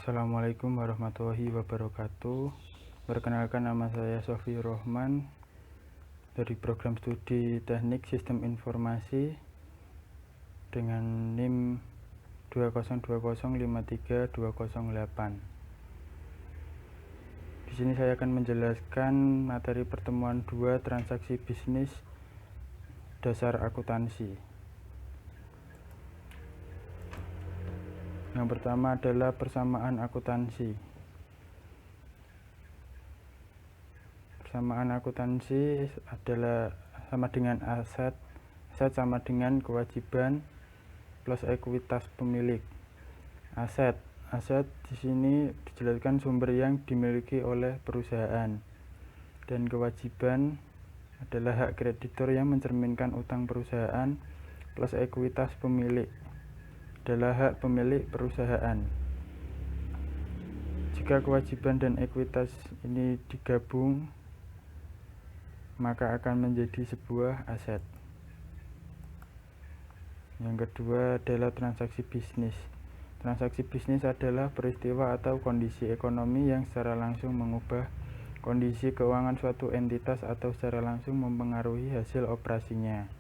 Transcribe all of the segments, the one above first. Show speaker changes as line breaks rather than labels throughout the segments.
Assalamualaikum warahmatullahi wabarakatuh. Perkenalkan, nama saya Sofi Rohman dari program studi Teknik Sistem Informasi dengan NIM 202053208. Di sini saya akan menjelaskan materi pertemuan 2 transaksi bisnis dasar akuntansi. Yang pertama adalah persamaan akuntansi. Persamaan akuntansi adalah sama dengan aset sama dengan kewajiban plus ekuitas pemilik. Aset di sini dijelaskan sumber yang dimiliki oleh perusahaan, dan kewajiban adalah hak kreditur yang mencerminkan utang perusahaan plus ekuitas pemilik adalah hak pemilik perusahaan. Jika kewajiban dan ekuitas ini digabung, maka akan menjadi sebuah aset. Yang kedua adalah transaksi bisnis. Transaksi bisnis adalah peristiwa atau kondisi ekonomi yang secara langsung mengubah kondisi keuangan suatu entitas atau secara langsung mempengaruhi hasil operasinya.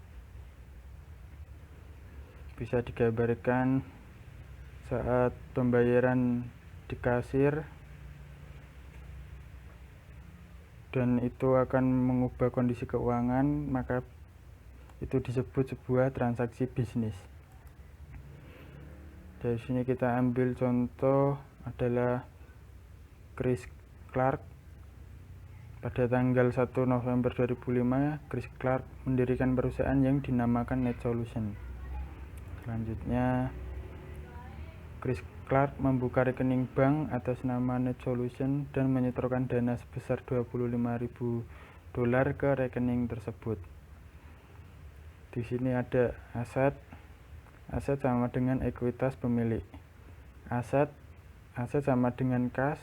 Bisa digambarkan saat pembayaran di kasir, dan itu akan mengubah kondisi keuangan, maka itu disebut sebuah transaksi bisnis. Dari sini kita ambil contoh adalah Chris Clark. Pada tanggal 1 November 2005, Chris Clark mendirikan perusahaan yang dinamakan NetSolution. Selanjutnya, Chris Clark membuka rekening bank atas nama NetSolution dan menyetorkan dana sebesar $25.000 ke rekening tersebut. Di sini ada aset sama dengan ekuitas pemilik. Aset sama dengan kas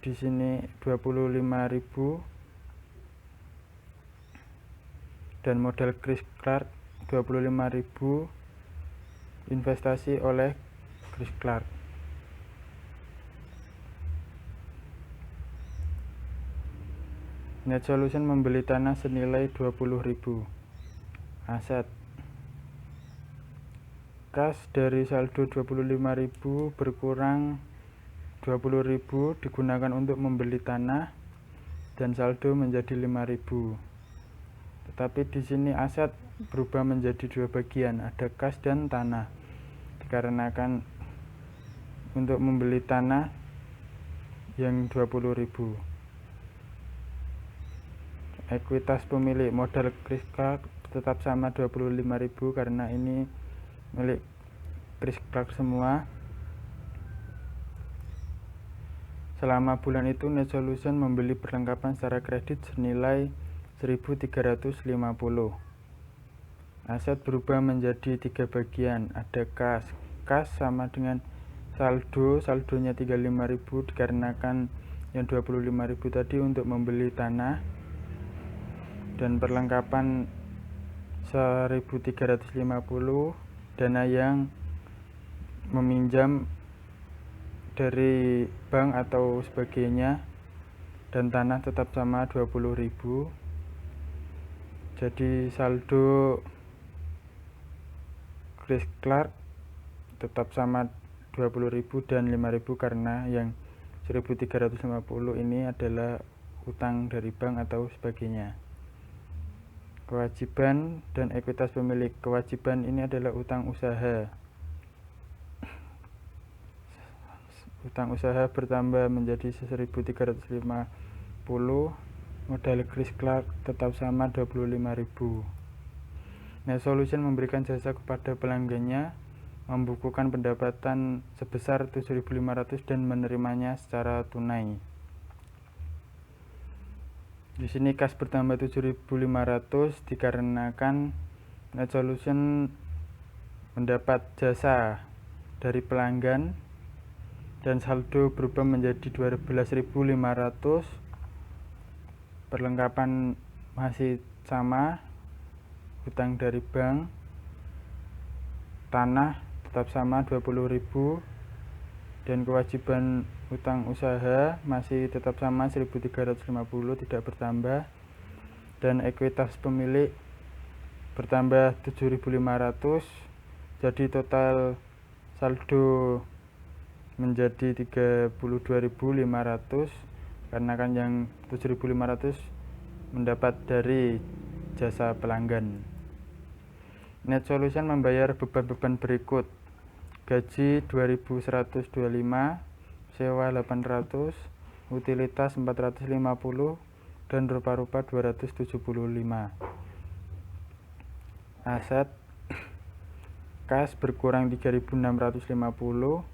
di sini 25.000 dan modal Chris Clark 25.000 investasi oleh Chris Clark. NetSolution membeli tanah senilai 20.000. Aset kas dari saldo 25.000 berkurang 20.000 digunakan untuk membeli tanah dan saldo menjadi 5.000. Tetapi di sini aset berubah menjadi 2 bagian, ada kas dan tanah. Dikarenakan untuk membeli tanah yang 20.000. Ekuitas pemilik modal Chris Clark tetap sama 25.000 karena ini milik Chris Clark semua. Selama bulan itu NetSolution membeli perlengkapan secara kredit senilai 1.350. Aset berubah menjadi 3 bagian, ada kas sama dengan saldonya 35.000 dikarenakan yang 25.000 tadi untuk membeli tanah, dan perlengkapan 1.350 dana yang meminjam dari bank atau sebagainya, dan tanah tetap sama 20.000. Jadi saldo Chris Clark tetap sama 20.000 dan 5.000 karena yang 1.350 ini adalah utang dari bank atau sebagainya. Kewajiban dan ekuitas pemilik. Kewajiban ini adalah utang usaha. Utang usaha bertambah menjadi 1.350. Modal Chris Clark tetap sama 25.000. NetSolution memberikan jasa kepada pelanggannya, membukukan pendapatan sebesar 7.500 dan menerimanya secara tunai. Di sini kas bertambah 7.500 dikarenakan NetSolution mendapat jasa dari pelanggan, dan saldo berubah menjadi 12.500. Perlengkapan masih sama, hutang dari bank, tanah tetap sama 20.000, Dan kewajiban utang usaha masih tetap sama 1.350, tidak bertambah. Dan ekuitas pemilik bertambah 7.500, jadi total saldo menjadi 32.500, karena kan yang 7.500 mendapat dari jasa pelanggan. Net solution membayar beban-beban berikut: gaji 2.125, sewa 800, utilitas 450, dan rupa-rupa 275. Aset kas berkurang 3.650.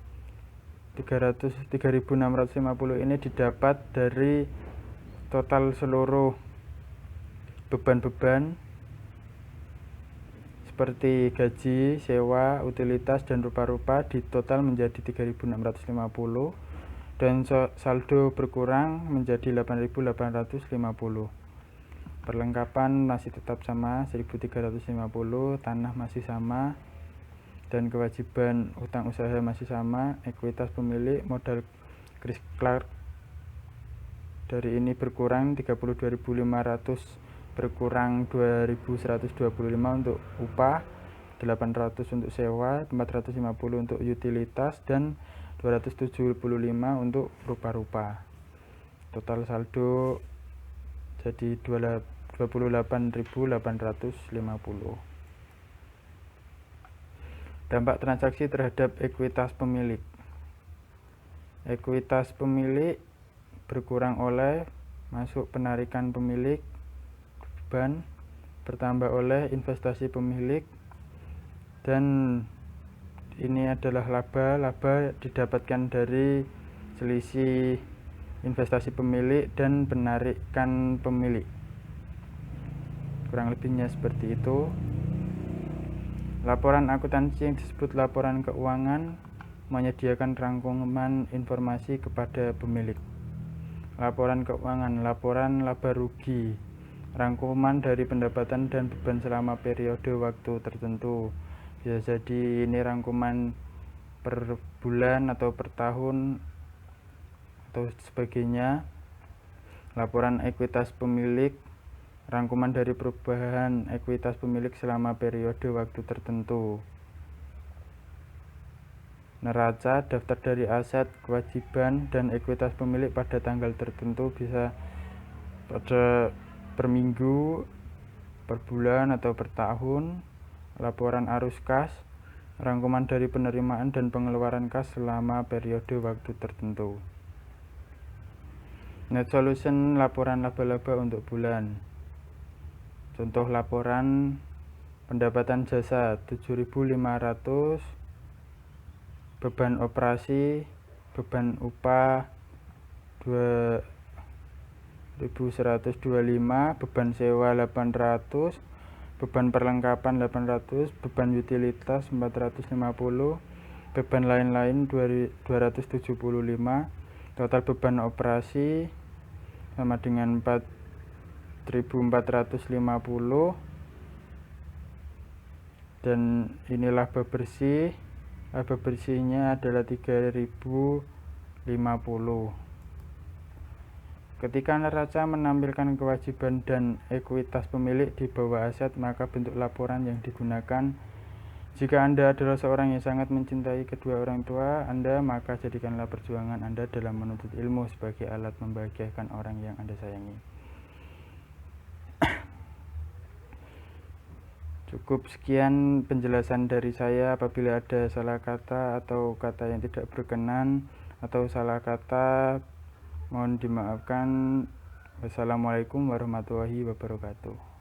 3.650 ini didapat dari total seluruh beban-beban seperti gaji, sewa, utilitas, dan rupa-rupa, di total menjadi 3.650, dan saldo berkurang menjadi 8.850. Perlengkapan masih tetap sama 1.350, tanah masih sama, dan kewajiban utang usaha masih sama. Ekuitas pemilik modal Chris Clark dari ini berkurang 32.500, berkurang 2.125 untuk upah, 800 untuk sewa, 450 untuk utilitas, dan 275 untuk rupa-rupa. Total saldo jadi 28.850. Dampak transaksi terhadap ekuitas pemilik. Ekuitas pemilik berkurang oleh masuk penarikan pemilik beban, bertambah oleh investasi pemilik, dan ini adalah laba didapatkan dari selisih investasi pemilik dan penarikan pemilik. Kurang lebihnya seperti itu. Laporan akuntansi yang disebut laporan keuangan menyediakan rangkuman informasi kepada pemilik. Laporan keuangan, laporan laba rugi, rangkuman dari pendapatan dan beban selama periode waktu tertentu. Bisa jadi ini rangkuman per bulan atau per tahun atau sebagainya. Laporan ekuitas pemilik, rangkuman dari perubahan ekuitas pemilik selama periode waktu tertentu. Neraca, daftar dari aset, kewajiban, dan ekuitas pemilik pada tanggal tertentu, bisa pada per minggu, per bulan, atau per tahun. Laporan arus kas, rangkuman dari penerimaan dan pengeluaran kas selama periode waktu tertentu. Net solution, laporan laba-laba untuk bulan. Contoh laporan pendapatan jasa 7.500, beban operasi, beban upah 2.125, beban sewa 800, beban perlengkapan 800, beban utilitas 450, beban lain-lain 275, total beban operasi sama dengan 4.450, dan ini laba bersih. Laba bersihnya adalah 3.050. Ketika neraca menampilkan kewajiban dan ekuitas pemilik di bawah aset, maka bentuk laporan yang digunakan. Jika Anda adalah seorang yang sangat mencintai kedua orang tua Anda, maka jadikanlah perjuangan Anda dalam menuntut ilmu sebagai alat membahagiakan orang yang Anda sayangi. Cukup sekian penjelasan dari saya. Apabila ada salah kata atau kata yang tidak berkenan atau salah kata, mohon dimaafkan. Wassalamualaikum warahmatullahi wabarakatuh.